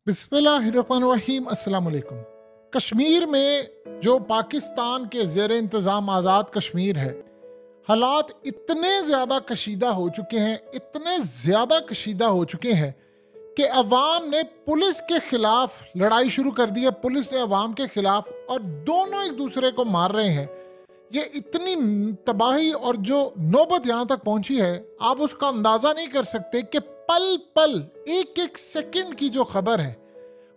बिस्मिल्लाहिर्रहमानिर्रहीम। अस्सलाम वालेकुम। कश्मीर में जो पाकिस्तान के ज़ेर इंतज़ाम आज़ाद कश्मीर है, हालात इतने ज़्यादा कशीदा हो चुके हैं, इतने ज़्यादा कशीदा हो चुके हैं कि अवाम ने पुलिस के ख़िलाफ़ लड़ाई शुरू कर दी है। पुलिस ने अवाम के ख़िलाफ़, और दोनों एक दूसरे को मार रहे हैं। ये इतनी तबाही और जो नौबत यहाँ तक पहुँची है, आप उसका अंदाज़ा नहीं कर सकते कि पल पल एक एक सेकंड की जो खबर है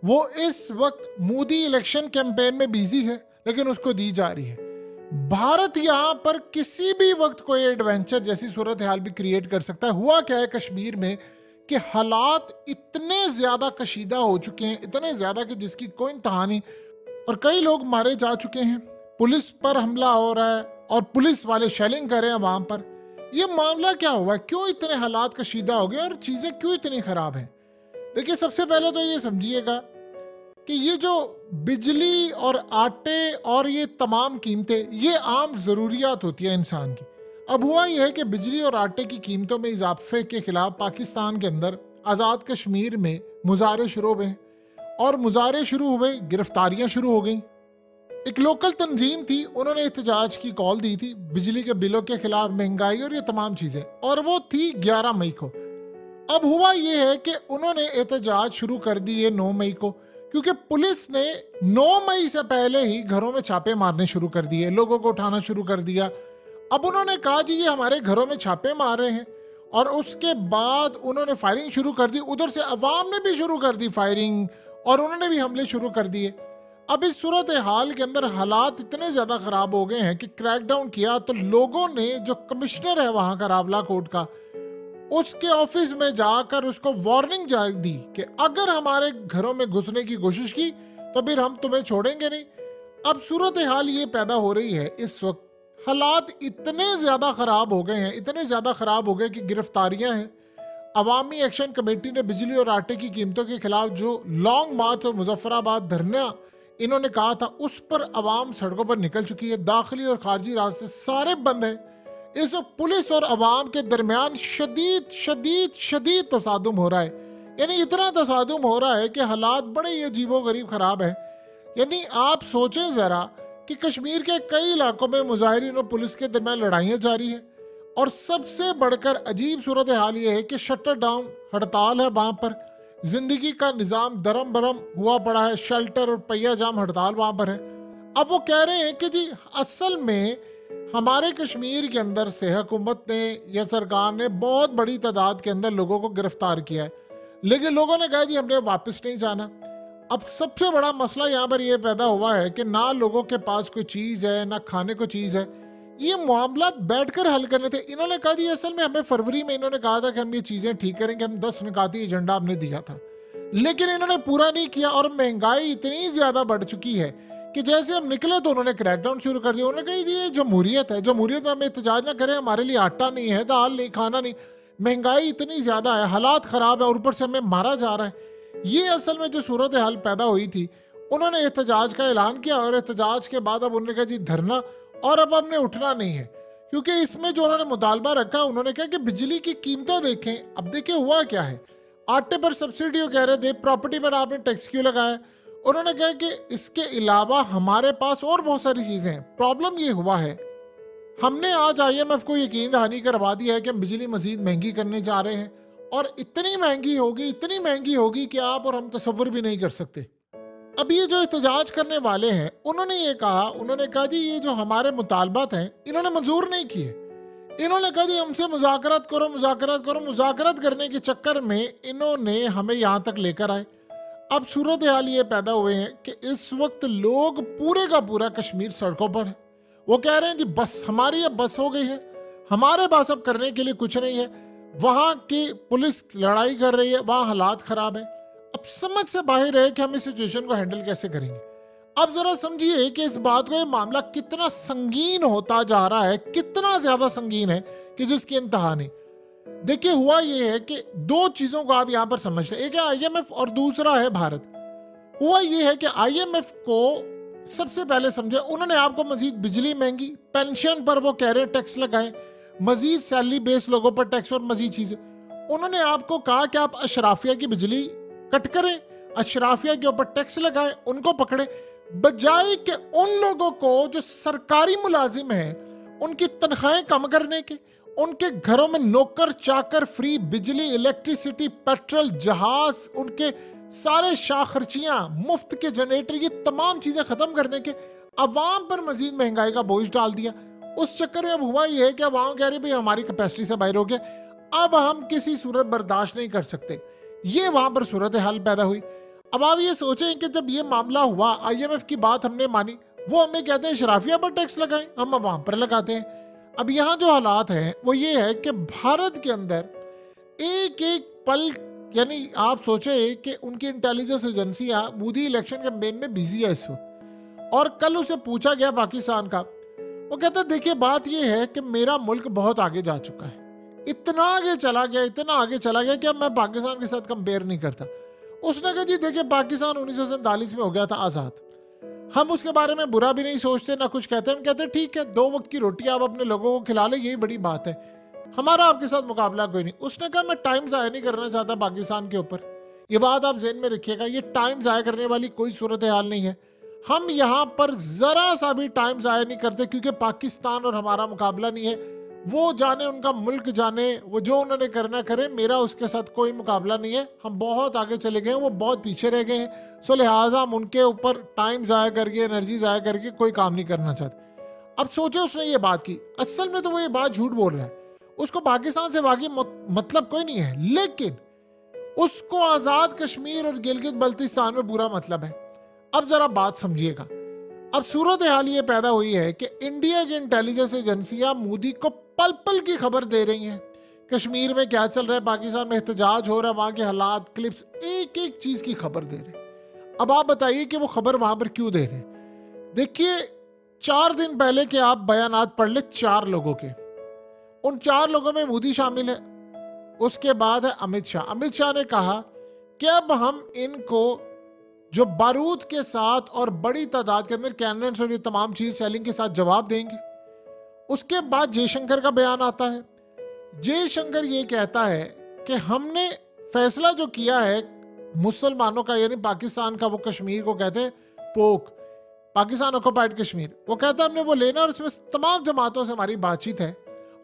वो इस वक्त मोदी इलेक्शन कैंपेन में बिजी है, लेकिन उसको दी जा रही है। भारत यहाँ पर किसी भी वक्त कोई एडवेंचर जैसी सूरत हाल भी क्रिएट कर सकता है। हुआ क्या है कश्मीर में कि हालात इतने ज़्यादा कशीदा हो चुके हैं, इतने ज़्यादा कि जिसकी कोई इंतहा नहीं, और कई लोग मारे जा चुके हैं। पुलिस पर हमला हो रहा है और पुलिस वाले शेलिंग कर रहे हैं वहां पर। ये मामला क्या हुआ है, क्यों इतने हालात कशीदा हो गए और चीज़ें क्यों इतनी ख़राब हैं? देखिए, सबसे पहले तो ये समझिएगा कि ये जो बिजली और आटे और ये तमाम कीमतें, ये आम ज़रूरियात होती है इंसान की। अब हुआ ये है कि बिजली और आटे की कीमतों में इजाफे के खिलाफ पाकिस्तान के अंदर आज़ाद कश्मीर में मुजाहरे शुरू हुए, और मुजाहरे शुरू हुए, गिरफ्तारियां शुरू हो गई। एक लोकल तंजीम थी, उन्होंने एहतजाज की कॉल दी थी बिजली के बिलों के खिलाफ, महंगाई और ये तमाम चीज़ें, और वो थी 11 मई को। अब हुआ ये है कि उन्होंने एहतजाज शुरू कर दी है 9 मई को, क्योंकि पुलिस ने 9 मई से पहले ही घरों में छापे मारने शुरू कर दिए, लोगों को उठाना शुरू कर दिया। अब उन्होंने कहा जी ये हमारे घरों में छापे मार रहे हैं, और उसके बाद उन्होंने फायरिंग शुरू कर दी। उधर से अवाम ने भी शुरू कर दी फायरिंग, और उन्होंने भी हमले शुरू कर दिए। अब इस सूरत हाल के अंदर हालात इतने ज़्यादा ख़राब हो गए हैं कि क्रैकडाउन किया तो लोगों ने, जो कमिश्नर है वहाँ का रावला कोट का, उसके ऑफिस में जाकर उसको वार्निंग जारी दी कि अगर हमारे घरों में घुसने की कोशिश की तो फिर हम तुम्हें छोड़ेंगे नहीं। अब सूरत हाल ये पैदा हो रही है इस वक्त, हालात इतने ज़्यादा ख़राब हो गए हैं, इतने ज़्यादा ख़राब हो गए कि गिरफ्तारियां हैं। अवामी एक्शन कमेटी ने बिजली और आटे की कीमतों के खिलाफ जो लॉन्ग मार्च और मुजफ्फराबाद धरना इन्होंने कहा था, उस पर अवाम सड़कों पर निकल चुकी है। दाखिली और खारजी रास्ते सारे बंद हैं। इस वक्त पुलिस और अवाम के दरमियान शदीद शदीद शदीद तसादुम हो रहा है। यानी इतना तसादुम हो रहा है कि हालात बड़े ही अजीबो गरीब ख़राब है। यानी आप सोचें ज़रा कि कश्मीर के कई इलाकों में मुजाहिरीन और पुलिस के दरमियान लड़ाइयाँ जारी हैं, और सबसे बढ़कर अजीब सूरत हाल ये है कि शटर डाउन हड़ताल है वहाँ पर। जिंदगी का निज़ाम दरम बरम हुआ पड़ा है, शेल्टर और पहिया जाम हड़ताल वहाँ पर है। अब वो कह रहे हैं कि जी असल में हमारे कश्मीर के अंदर से हुकूमत ने या सरकार ने बहुत बड़ी तादाद के अंदर लोगों को गिरफ्तार किया है, लेकिन लोगों ने कहा जी हमने वापस नहीं जाना। अब सबसे बड़ा मसला यहाँ पर यह पैदा हुआ है कि ना लोगों के पास कोई चीज़ है, ना खाने को चीज़ है। ये मामला बैठकर हल करने थे। इन्होंने कहा जी असल में हमें फरवरी में इन्होंने कहा था कि हम ये चीज़ें ठीक करेंगे, हम 10 निकाती एजेंडा हमने दिया था, लेकिन इन्होंने पूरा नहीं किया। और महंगाई इतनी ज़्यादा बढ़ चुकी है कि जैसे हम निकले तो उन्होंने क्रैकडाउन शुरू कर दिया। उन्होंने कहा जी ये जमहूरियत है, जमहूरियत में हम एहतजाज ना करें, हमारे लिए आटा नहीं है, दाल नहीं, खाना नहीं, महंगाई इतनी ज़्यादा है, हालात ख़राब है, और ऊपर से हमें मारा जा रहा है। ये असल में जो सूरत हाल पैदा हुई थी, उन्होंने एहतजाज का ऐलान किया, और एहतजाज के बाद अब उन्होंने कहा जी धरना, और अब हमने उठना नहीं है। क्योंकि इसमें जो उन्होंने मुतालबा रखा, उन्होंने कहा कि बिजली की कीमतें देखें। अब देखिए हुआ क्या है, आटे पर सब्सिडी वो कह रहे थे, प्रॉपर्टी पर आपने टैक्स क्यों लगाया। उन्होंने कहा कि इसके अलावा हमारे पास और बहुत सारी चीज़ें हैं। प्रॉब्लम ये हुआ है, हमने आज IMF को यकीन दहानी करवा दिया है कि हम बिजली मजीद महंगी करने जा रहे हैं, और इतनी महंगी होगी, इतनी महंगी होगी कि आप और हम तसव्वुर भी नहीं कर सकते। अब ये जो एहतजाज करने वाले हैं, उन्होंने कहा जी ये जो हमारे मुतालबात हैं इन्होंने मंजूर नहीं किए। इन्होंने कहा जी हमसे मुज़ाकरात करो, मुज़ाकरात करो। मुज़ाकरात करने के चक्कर में इन्होंने हमें यहाँ तक लेकर आए। अब सूरत हाल ये पैदा हुए हैं कि इस वक्त लोग पूरे का पूरा कश्मीर सड़कों पर है। वो कह रहे हैं जी बस हमारी अब बस हो गई है, हमारे पास अब करने के लिए कुछ नहीं है। वहाँ की पुलिस लड़ाई कर रही है, वहाँ हालात ख़राब है। अब समझ से बाहर है कि हम इस सिचुएशन को हैंडल कैसे करेंगे। अब जरा समझिए कि इस बात को, ये मामला कितना संगीन होता जा रहा है, कितना ज्यादा संगीन है कि जिसकी इंतहा नहीं। देखिए हुआ ये है कि दो चीजों को आप यहाँ पर समझ लें, एक है IMF और दूसरा है भारत। हुआ ये है कि IMF को सबसे पहले समझे, उन्होंने आपको मजीद बिजली महंगी, पेंशन पर वो कह रहे हैं टैक्स लगाएं, मजीद सैलरी बेस लोगों पर टैक्स और मजीद चीजें। उन्होंने आपको कहा कि आप अशराफिया की बिजली कट करें, अशराफिया के ऊपर टैक्स लगाए, उनको पकड़े, बजाय कि उन लोगों को जो सरकारी मुलाजिम हैं उनकी तनख्वाहें कम करने के, उनके घरों में नौकर चाकर, फ्री बिजली, इलेक्ट्रिसिटी, पेट्रोल, जहाज, उनके सारे शाखर्चियां, मुफ्त के जनरेटर, ये तमाम चीजें खत्म करने के अवाम पर मजीद महंगाई का बोझ डाल दिया। उस चक्कर में अब हुआ ये है कि अवाम कह रही भाई हमारी कैपेसिटी से बाहर हो गया, अब हम किसी सूरत बर्दाश्त नहीं कर सकते। ये वहां पर सूरत हाल पैदा हुई। अब आप ये सोचें कि जब ये मामला हुआ, IMF की बात हमने मानी, वो हमें कहते हैं शराफिया पर टैक्स लगाएं, हम अवाम पर लगाते हैं। अब यहाँ जो हालात हैं वो ये है कि भारत के अंदर एक एक पल, यानी आप सोचें कि उनकी इंटेलिजेंस एजेंसियां मोदी इलेक्शन कैंपेन में बिजी है इस वक्त, और कल उसे पूछा गया पाकिस्तान का, वो कहता है देखिए बात ये है कि मेरा मुल्क बहुत आगे जा चुका है, इतना आगे चला गया, इतना आगे चला गया कि अब मैं पाकिस्तान के साथ कंपेयर नहीं करता। उसने कहा जी देखिए पाकिस्तान 1947 में हो गया था आज़ाद, हम उसके बारे में बुरा भी नहीं सोचते ना कुछ कहते, हम कहते ठीक है 2 वक्त की रोटी आप अपने लोगों को खिला ले, यही बड़ी बात है, हमारा आपके साथ मुकाबला कोई नहीं। उसने कहा मैं टाइम ज़ाया नहीं करना चाहता पाकिस्तान के ऊपर, ये बात आप जहन में रखिएगा, ये टाइम ज़ाया करने वाली कोई सूरत हाल नहीं है। हम यहाँ पर ज़रा सा भी टाइम ज़ाया नहीं करते, क्योंकि पाकिस्तान और हमारा मुकाबला नहीं है, वो जाने उनका मुल्क जाने, वो जो उन्होंने करना करे, मेरा उसके साथ कोई मुकाबला नहीं है। हम बहुत आगे चले गए हैं, वो बहुत पीछे रह गए हैं, सो लिहाजा हम उनके ऊपर टाइम ज़ाया करके, एनर्जी ज़ाया करके कोई काम नहीं करना चाहते। अब सोचे उसने ये बात की, असल में तो वो ये बात झूठ बोल रहा है, उसको पाकिस्तान से बाकी मतलब कोई नहीं है, लेकिन उसको आज़ाद कश्मीर और गिलगित बल्तिस्तान में बुरा मतलब है। अब जरा बात समझिएगा, अब सूरत हाल ये पैदा हुई है कि इंडिया की इंटेलिजेंस एजेंसियां मोदी को पल पल की खबर दे रही हैं, कश्मीर में क्या चल रहा है, पाकिस्तान में एहतजाज हो रहा है, वहां के हालात, क्लिप्स, एक एक चीज की खबर दे रहे हैं। अब आप बताइए कि वो खबर वहां पर क्यों दे रहे हैं। देखिए 4 दिन पहले के आप बयानात पढ़ ले 4 लोगों के, उन 4 लोगों में मोदी शामिल है, उसके बाद है अमित शाह। अमित शाह ने कहा कि अब हम इनको जो बारूद के साथ और बड़ी तादाद के अंदर कैनन्स और ये तमाम चीज सेलिंग के साथ जवाब देंगे। उसके बाद जयशंकर का बयान आता है, जयशंकर ये कहता है कि हमने फैसला जो किया है मुसलमानों का, यानी पाकिस्तान का, वो कश्मीर को कहते हैं पोक, पाकिस्तान ऑक्युपाइड कश्मीर, वो कहता है हमने वो लेना, और उसमें तमाम जमातों से हमारी बातचीत है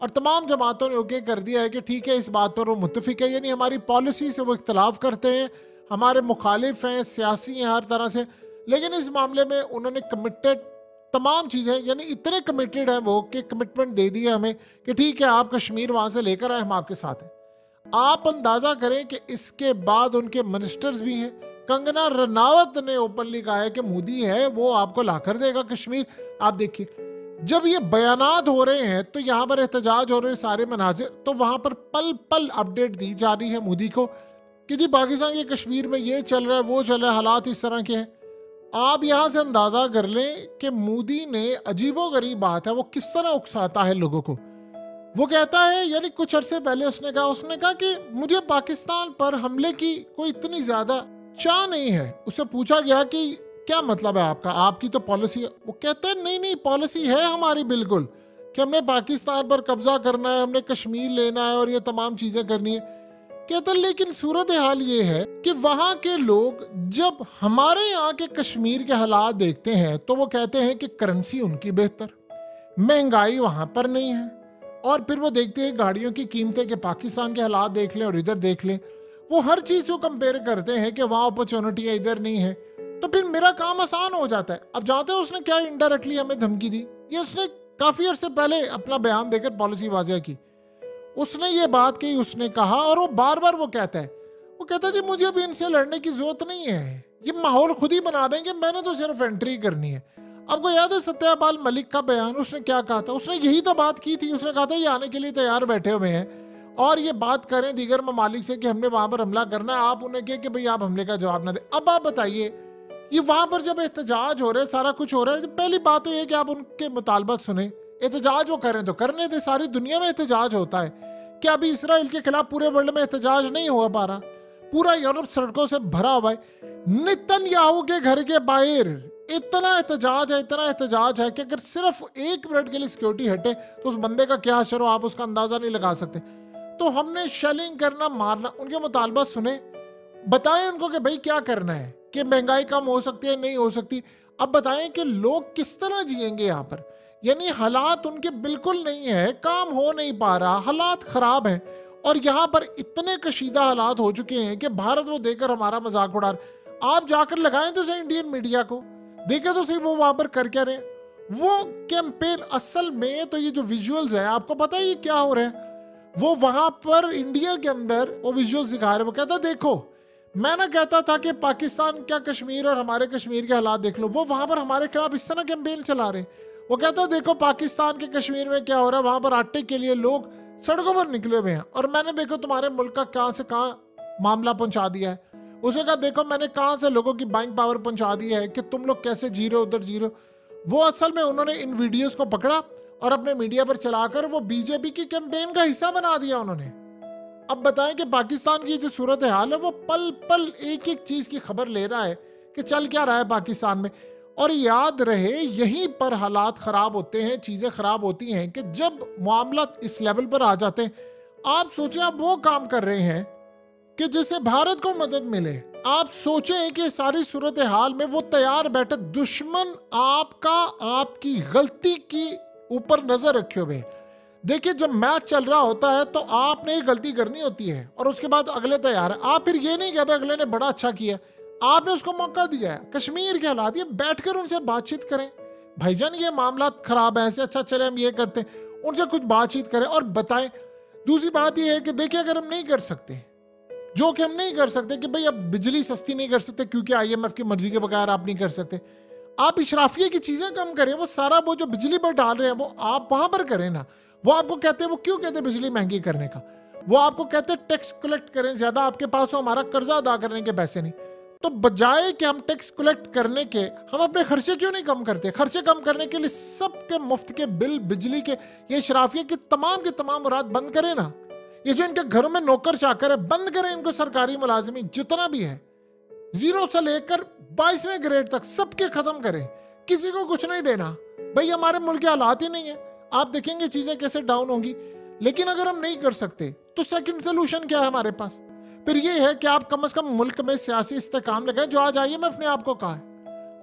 और तमाम जमातों ने ओके कर दिया है कि ठीक है इस बात पर वो मुत्तफिक है, यानी हमारी पॉलिसी से वो इख्तलाफ करते हैं, हमारे मुखालिफ हैं, सियासी हैं हर तरह से, लेकिन इस मामले में उन्होंने कमिटेड तमाम चीज़ें, यानी इतने कमिटेड हैं वो कि कमिटमेंट दे दी है हमें कि ठीक है आप कश्मीर वहाँ से लेकर आए, हम आपके साथ हैं। आप अंदाज़ा करें कि इसके बाद उनके मिनिस्टर्स भी हैं, कंगना रनावत ने ओपनली कहा है कि मोदी है वो आपको लाकर देगा कश्मीर। आप देखिए जब ये बयानात हो रहे हैं तो यहाँ पर एहतजाज हो रहे हैं, सारे मनाजिर, तो वहाँ पर पल पल अपडेट दी जा रही है मोदी को कि जी पाकिस्तान के कश्मीर में ये चल रहा है, वो चल रहा है, हालात इस तरह के हैं। आप यहाँ से अंदाज़ा कर लें कि मोदी ने, अजीबोगरीब बात है, वो किस तरह उकसाता है लोगों को। वो कहता है, यानी कुछ अरसे पहले उसने कहा कि मुझे पाकिस्तान पर हमले की कोई इतनी ज़्यादा चाह नहीं है। उससे पूछा गया कि क्या मतलब है आपका, आपकी तो पॉलिसी है। वो कहते हैं नहीं पॉलिसी है हमारी बिल्कुल कि हमने पाकिस्तान पर कब्जा करना है, हमने कश्मीर लेना है और ये तमाम चीज़ें करनी है। कहते हैं लेकिन सूरत हाल ये है कि वहाँ के लोग जब हमारे यहाँ के कश्मीर के हालात देखते हैं तो वो कहते हैं कि करेंसी उनकी बेहतर, महंगाई वहाँ पर नहीं है, और फिर वो देखते हैं गाड़ियों की कीमतें कि पाकिस्तान के हालात देख लें और इधर देख लें, वो हर चीज़ को कंपेयर करते हैं कि वहाँ अपॉर्चुनिटी है, इधर नहीं है, तो फिर मेरा काम आसान हो जाता है। अब जानते हैं उसने क्या इनडायरेक्टली हमें धमकी दी, ये उसने काफ़ी अर्से पहले अपना बयान देकर पॉलिसी वाज़ह की, उसने ये बात कही, उसने कहा, और वो बार बार वो कहता है जी मुझे अभी इनसे लड़ने की जरूरत नहीं है, ये माहौल खुद ही बना देंगे, मैंने तो सिर्फ एंट्री करनी है। आपको याद है सत्यपाल मलिक का बयान, उसने क्या कहा था, उसने यही तो बात की थी, उसने कहा था ये आने के लिए तैयार बैठे हुए हैं और ये बात करें दीगर ममालिक से कि हमने वहां पर हमला करना है, आप उन्हें कहे कि भाई आप हमले का जवाब ना दें। अब आप बताइए, ये वहां पर जब एहतजाज हो रहे, सारा कुछ हो रहा है, पहली बात तो ये कि आप उनके मुतालबात सुने, एहतजाज वो करें तो करने दे, सारी दुनिया में एहतजाज होता है। क्या अभी इसराइल के खिलाफ पूरे वर्ल्ड में एहतजाज नहीं हो पा रहा? पूरा यूरोप सड़कों से भरा हुआ है। नेतन्याहू के घर के बाहर इतना एहतजाज है कि अगर सिर्फ 1 मिनट के लिए सिक्योरिटी हटे तो उस बंदे का क्या असर हो आप उसका अंदाजा नहीं लगा सकते। तो हमने शेलिंग करना, मारना, उनके मुतालबा सुने, बताएं उनको कि भाई क्या करना है, कि महंगाई कम हो सकती है नहीं हो सकती। अब बताएं कि लोग किस तरह जिएंगे यहाँ पर। यानी हालात उनके बिल्कुल नहीं है, काम हो नहीं पा रहा, हालात खराब हैं। और यहाँ पर इतने कशीदा हालात हो चुके हैं कि भारत वो देकर हमारा मजाक उड़ा रहा। आप जाकर लगाएं तो सही इंडियन मीडिया को, देखे तो सही वो वहां पर कर क्या रहे। वो कैंपेन असल में तो ये जो विजुअल्स है, आपको पता है ये क्या हो रहा है। वो वहां पर इंडिया के अंदर वो विजुअल्स दिखा रहे, वो कहता देखो मैं ना कहता था कि पाकिस्तान क्या कश्मीर और हमारे कश्मीर के हालात देख लो। वो वहां पर हमारे खिलाफ इस तरह कैंपेन चला रहे। वो कहता देखो पाकिस्तान के कश्मीर में क्या हो रहा है, वहां पर आटे के लिए लोग सड़कों पर निकले हुए हैं और मैंने देखो तुम्हारे मुल्क का कहां से कहां मामला पहुंचा दिया है। उसे कहा देखो मैंने कहां से लोगों की बाइंग पावर पहुंचा दी है कि तुम लोग कैसे जी रहे हो, उधर जी रहे हो। वो असल में उन्होंने इन वीडियोस को पकड़ा और अपने मीडिया पर चलाकर वो बीजेपी की कैंपेन का हिस्सा बना दिया उन्होंने। अब बताएं कि पाकिस्तान की जो सूरत हाल है वो पल पल एक एक चीज की खबर ले रहा है कि चल क्या रहा है पाकिस्तान में। और याद रहे यहीं पर हालात खराब होते हैं, चीजें खराब होती हैं कि जब मामला इस लेवल पर आ जाते हैं। आप सोचें आप वो काम कर रहे हैं कि जिससे भारत को मदद मिले। आप सोचें कि सारी सूरत हाल में वो तैयार बैठे दुश्मन आपका आपकी गलती की ऊपर नजर रखे हुए। देखिए जब मैच चल रहा होता है तो आपने गलती करनी होती है और उसके बाद अगले तैयार है। आप फिर ये नहीं कहते अगले ने बड़ा अच्छा किया, आपने उसको मौका दिया है। कश्मीर के हालात ये बैठकर उनसे बातचीत करें, भाईजान ये मामला खराब है ऐसे, अच्छा चले हम ये करते हैं, उनसे कुछ बातचीत करें और बताएं। दूसरी बात ये है कि देखिए अगर हम नहीं कर सकते, जो कि हम नहीं कर सकते कि भाई अब बिजली सस्ती नहीं कर सकते क्योंकि IMF की मर्जी के बगैर आप नहीं कर सकते, आप इशराफिया की चीजें कम करें। वो सारा वो जो बिजली पर डाल रहे हैं वो आप वहां पर करें ना। वो आपको कहते हैं, वो क्यों कहते हैं बिजली महंगी करने का, वो आपको कहते हैं टैक्स कलेक्ट करें ज्यादा, आपके पास हो हमारा कर्जा अदा करने के पैसे नहीं। तो बजाय कि हम टैक्स कलेक्ट करने के हम अपने खर्चे क्यों नहीं कम करते। खर्चे कम करने के लिए सबके मुफ्त के बिल बिजली के ये इशराफिया के तमाम मुराद बंद करें ना। ये जो इनके घरों में नौकर चाकर है बंद करें इनको। सरकारी मुलाजिमी जितना भी है 0 से लेकर 22वें ग्रेड तक सबके खत्म करें, किसी को कुछ नहीं देना। भाई हमारे मुल्क के हालात ही नहीं है, आप देखेंगे चीजें कैसे डाउन होंगी। लेकिन अगर हम नहीं कर सकते तो सेकंड सोल्यूशन क्या है हमारे पास, फिर ये है कि आप कम से कम मुल्क में सियासी इस्तेकाम लगाएं। जो आज IMF ने आपको कहा है,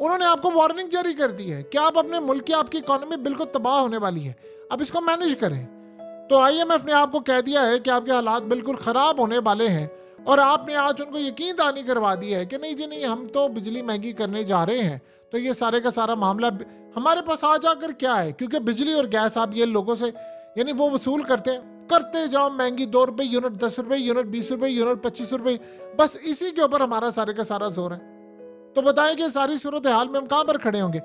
उन्होंने आपको वार्निंग जारी कर दी है कि आप अपने मुल्क की आपकी इकोनॉमी बिल्कुल तबाह होने वाली है, अब इसको मैनेज करें। तो IMF ने आपको कह दिया है कि आपके हालात बिल्कुल खराब होने वाले हैं और आपने आज उनको यकीन दहानी करवा दी है कि नहीं जी नहीं हम तो बिजली महंगी करने जा रहे हैं। तो ये सारे का सारा मामला हमारे पास आ जाकर क्या है, क्योंकि बिजली और गैस आप ये लोगों से यानी वो वसूल करते जाओ महंगी, 2 रुपए यूनिट, 10 रुपए यूनिट, 20 रुपए यूनिट, 25 रुपए, बस इसी के ऊपर हमारा सारे का सारा जोर है। तो बताएं कि सारी सूरत हाल में हम कहां पर खड़े होंगे।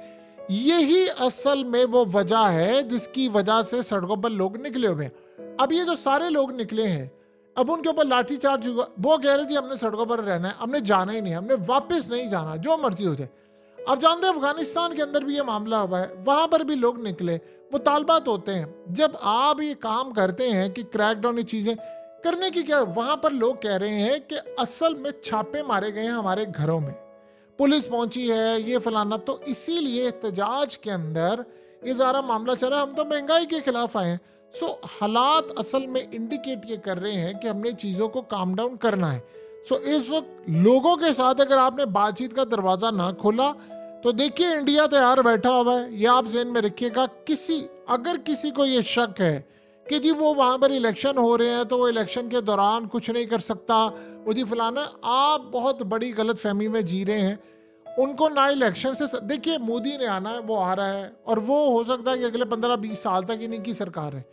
यही असल में वो वजह है जिसकी वजह से सड़कों पर लोग निकले हुए हैं। अब ये जो सारे लोग निकले हैं अब उनके ऊपर लाठीचार्ज हुआ। वो कह रहे जी हमने सड़कों पर रहना है, हमने जाना ही नहीं, हमने वापस नहीं जाना, जो मर्जी हो जाए। अब जानते हैं अफगानिस्तान के अंदर भी ये मामला हुआ है, वहां पर भी लोग निकले, मुतालबात होते हैं। जब आप ये काम करते हैं कि क्रैकडाउन, ये चीजें करने की क्या, वहां पर लोग कह रहे हैं कि असल में छापे मारे गए हैं हमारे घरों में, पुलिस पहुंची है, ये फलाना। तो इसीलिए एहतजाज के अंदर ये सारा मामला चला। हम तो महंगाई के खिलाफ आए हैं। सो हालात असल में इंडिकेट ये कर रहे हैं कि हमने चीज़ों को काम डाउन करना है। सो इस वक्त लोगों के साथ अगर आपने बातचीत का दरवाज़ा ना खोला तो देखिए इंडिया तैयार बैठा हुआ है। ये आप ज़हन में रखिएगा। अगर किसी को ये शक है कि जी वो वहाँ पर इलेक्शन हो रहे हैं तो वो इलेक्शन के दौरान कुछ नहीं कर सकता, वो जी फलाना, आप बहुत बड़ी गलत फहमी में जी रहे हैं। उनको ना इलेक्शन से देखिए, मोदी ने आना है, वो आ रहा है और वो हो सकता है कि अगले 15-20 साल तक इन्हीं की सरकार है,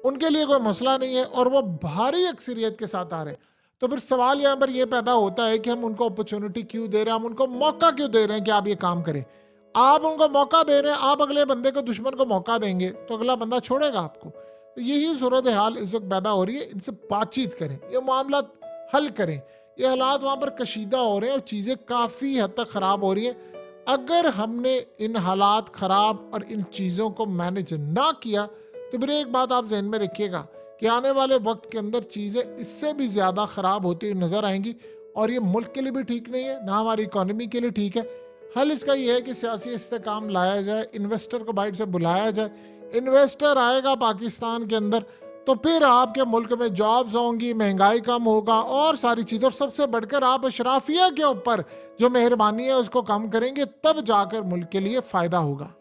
उनके लिए कोई मसला नहीं है और वो भारी अक्सरियत के साथ आ रहे हैं। तो फिर सवाल यहाँ पर ये पैदा होता है कि हम उनको अपॉर्चुनिटी क्यों दे रहे हैं, हम उनको मौका क्यों दे रहे हैं कि आप ये काम करें। आप उनको मौका दे रहे हैं, आप अगले बंदे को, दुश्मन को मौका देंगे तो अगला बंदा छोड़ेगा आपको। तो यही सूरत हाल इस वक्त पैदा हो रही है। इनसे बातचीत करें, ये मामला हल करें। ये हालात वहाँ पर कशीदा हो रहे हैं और चीज़ें काफ़ी हद तक ख़राब हो रही हैं। अगर हमने इन हालात ख़राब और इन चीज़ों को मैनेज ना किया तो फिर एक बात आप जहन में रखिएगा कि आने वाले वक्त के अंदर चीज़ें इससे भी ज़्यादा ख़राब होती हुई नज़र आएंगी और ये मुल्क के लिए भी ठीक नहीं है, ना हमारी इकॉनमी के लिए ठीक है। हल इसका ये है कि सियासी इस्तेकाम लाया जाए, इन्वेस्टर को बाहर से बुलाया जाए। इन्वेस्टर आएगा पाकिस्तान के अंदर तो फिर आपके मुल्क में जॉब्स होंगी, महंगाई कम होगा और सारी चीज़ें। और सबसे बढ़कर आप अशराफिया के ऊपर जो मेहरबानी है उसको कम करेंगे, तब जाकर मुल्क के लिए फ़ायदा होगा।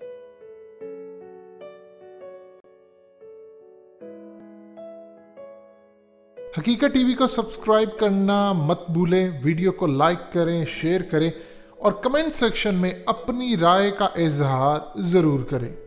हकीकत टीवी को सब्सक्राइब करना मत भूलें, वीडियो को लाइक करें, शेयर करें और कमेंट सेक्शन में अपनी राय का इजहार ज़रूर करें।